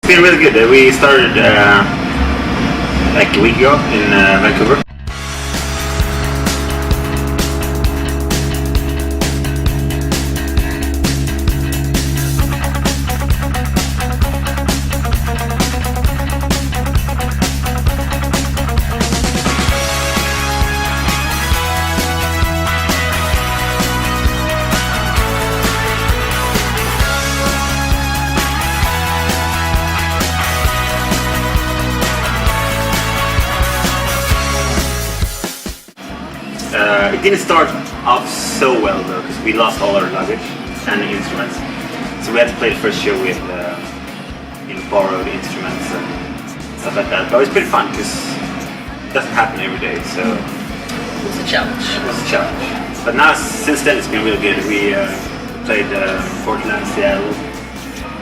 It's been really good. We started like a week ago in Vancouver. It didn't start off so well though, because we lost all our luggage and the instruments. So we had to play the first show with borrowed instruments and stuff like that. But it was pretty fun because it doesn't happen every day. So it was a challenge. But now since then it's been really good. We played Portland, Seattle,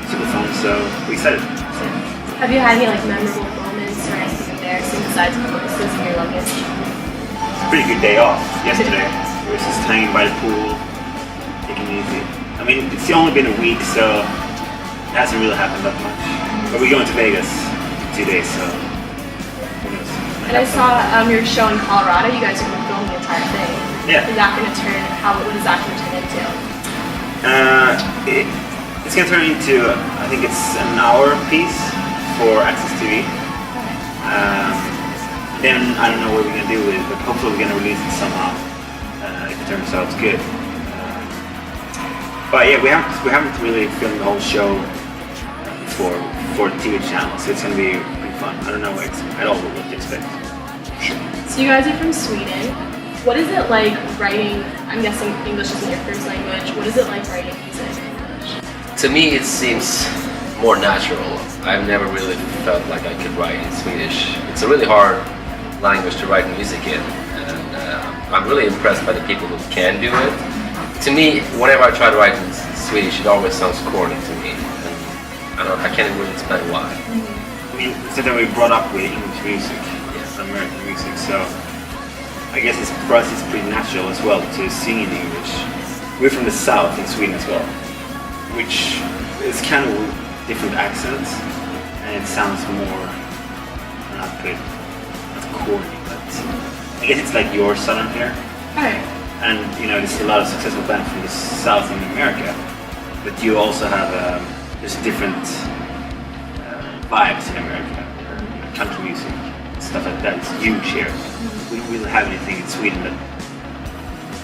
super fun. So we're excited. Have you had any like memorable moments or anything embarrassing besides losing your luggage? Pretty good day off yesterday. We were just hanging by the pool, taking it easy. I mean, it's only been a week, so it hasn't really happened that much. But we're going to Vegas in 2 days, so who knows? And I saw your show in Colorado. You guys are going to film the entire thing. Yeah. Is that going to turn? What is that going to turn into? It's going to turn into, I think it's an hour piece for Access TV. Then I don't know what we're gonna do with it, but hopefully we're gonna release it somehow if it turns out good. But yeah, we haven't really filmed the whole show for the TV channel, so it's gonna be pretty fun. I don't know at all what to expect. Sure. So you guys are from Sweden. What is it like writing? I'm guessing English isn't your first language. What is it like writing music in English? To me, it seems more natural. I've never really felt like I could write in Swedish. It's a really hard language to write music in, and I'm really impressed by the people who can do it. To me, whenever I try to write in Swedish, it always sounds corny to me, and I can't really explain why. I mean, so that we brought up with English music, American music, so I guess for us it's pretty natural as well to sing in English. We're from the south in Sweden as well, which is kind of different accents, and it sounds more not good. Corny, but I guess it's like your southern here. Right. And you know, there's a lot of successful bands from the south in America, but you also have there's different vibes in America, country music, stuff like that. It's huge here. We don't really have anything in Sweden that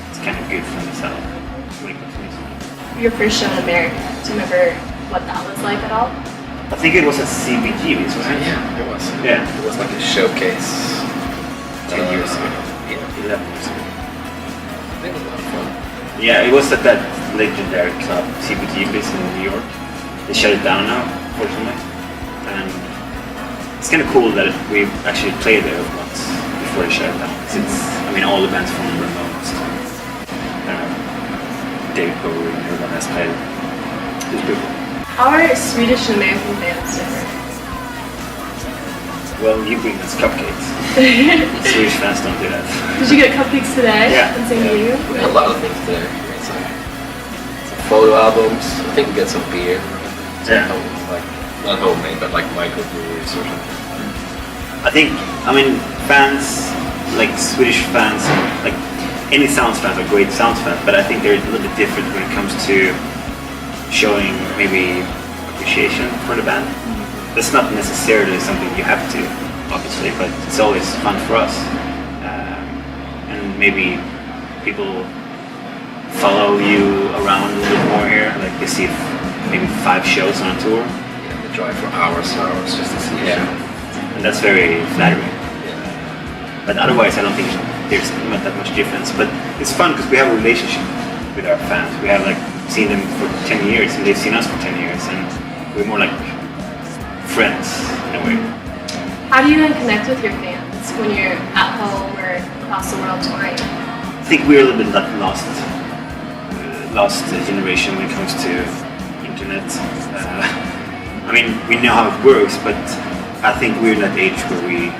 it's kind of good from the south when it comes to music. Your first show in America, do you remember what that was like at all? I think it was at CBGB's, wasn't it? Yeah, it was. Yeah. It was like a showcase. 10 years ago. Yeah, 11 years ago. I think it was a lot of fun. Yeah, it was at that legendary club, CBGB's in New York. They shut it down now, fortunately. And it's kind of cool that we actually played there once before they shut it down. Since, I mean, all the bands from the Ramones, David Bowie and everyone has played. It was pretty cool. How are Swedish and American bands different? Well, you bring us cupcakes. Swedish fans don't do that. Did you get cupcakes today? Yeah. And same to you? We had a lot of things today. We had some photo albums. I think we got some beer. Yeah. Like, not homemade, but like microbreweries or something. I mean, fans, like Swedish fans, like any Sounds fans are great Sounds fans, but I think they're a little bit different when it comes to showing maybe appreciation for the band. That's not necessarily something you have to, obviously, but it's always fun for us. And maybe people follow you around a little bit more here, like they see maybe 5 shows on a tour. Yeah, they drive for hours and hours just to see a show. And that's very flattering. But otherwise I don't think there's not that much difference. But it's fun because we have a relationship with our fans. We have like seen them for 10 years and they've seen us for 10 years, and we're more like friends in a way. How do you then connect with your fans when you're at home or across the world touring? I think we're a little bit lost generation when it comes to internet. I mean, we know how it works, but I think we're in that age where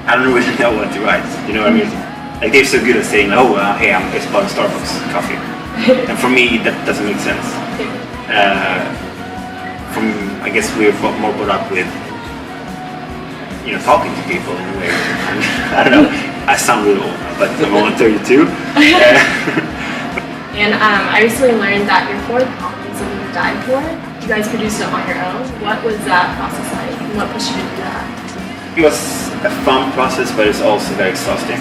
I don't really know what to write. You know what I mean? Like they're so good at saying, "Oh, hey, I'm just bought a Starbucks coffee," and for me that doesn't make sense. I guess we're more brought up with, you know, talking to people in a way. And, I don't know, I sound really old now, but I'm only 32. And I recently learned that your fourth album, Something to Die For, you guys produced it on your own. What was that process like, and what pushed you to do that? It was a fun process, but it's also very exhausting.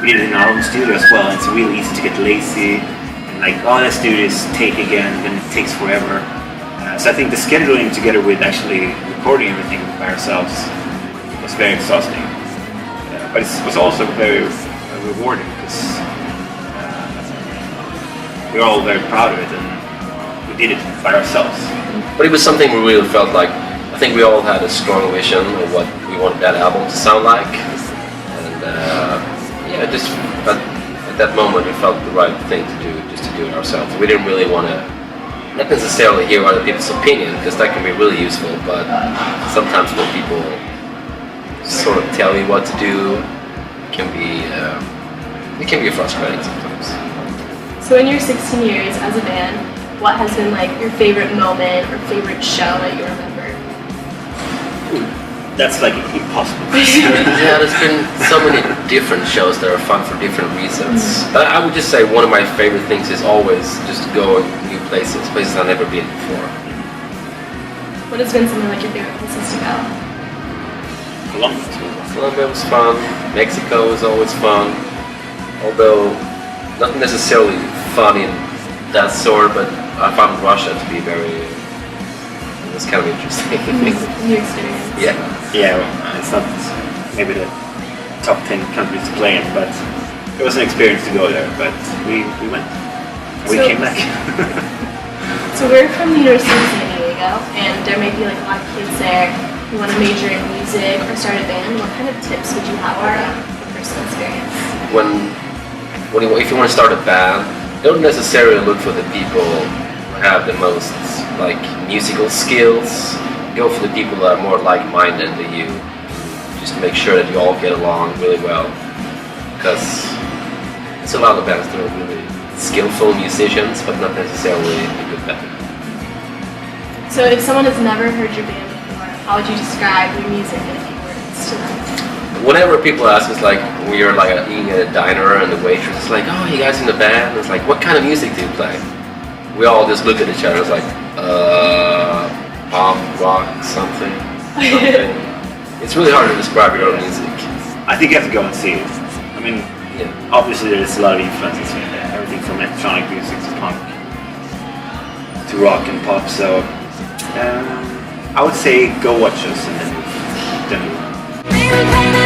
We did it in our own studio as well, and it's really easy to get lazy. And like, oh, let's do this take again, and it takes forever. So I think the scheduling together with actually recording everything by ourselves was very exhausting. But it was also very rewarding because we were all very proud of it, and we did it by ourselves. But it was something we really felt like, I think we all had a strong vision of what we wanted that album to sound like. And just at that moment it felt the right thing to do, just to do it ourselves. We didn't really want to, not necessarily hear other people's opinion, because that can be really useful, but sometimes when people sort of tell you what to do, it can be frustrating sometimes. So in your 16 years as a band, what has been like your favorite moment or favorite show that you remember? Ooh, that's like impossible. Yeah, there's been so many different shows that are fun for different reasons. But I would just say one of my favorite things is always just to go new places I've never been before. What has been something like your favorite places to go? Colombia was fun. Mexico was always fun. Although not necessarily fun in that sort, but I found Russia to be it was kind of interesting. New experience. Yeah. Yeah, well, it's not maybe the top 10 countries to play in, but it was an experience to go there. But we went. We came back. So we're from the University of San Diego, and there may be like a lot of kids there who want to major in music or start a band. What kind of tips would you have for them from personal experience? If you want to start a band, don't necessarily look for the people who have the most like musical skills. Go for the people that are more like-minded than you. Just make sure that you all get along really well, because it's a lot of bands that are really skillful musicians, but not necessarily a good band. So if someone has never heard your band before, how would you describe your music in a few words to them? Whenever people ask us, like, we are like eating at a diner and the waitress is like, oh, you guys in the band? It's like, what kind of music do you play? We all just look at each other, it's like, pop, rock, something. It's really hard to describe your own music. I think you have to go and see it. I mean, obviously there's a lot of influences in there. Everything from electronic music to punk to rock and pop. So I would say go watch us and then move on.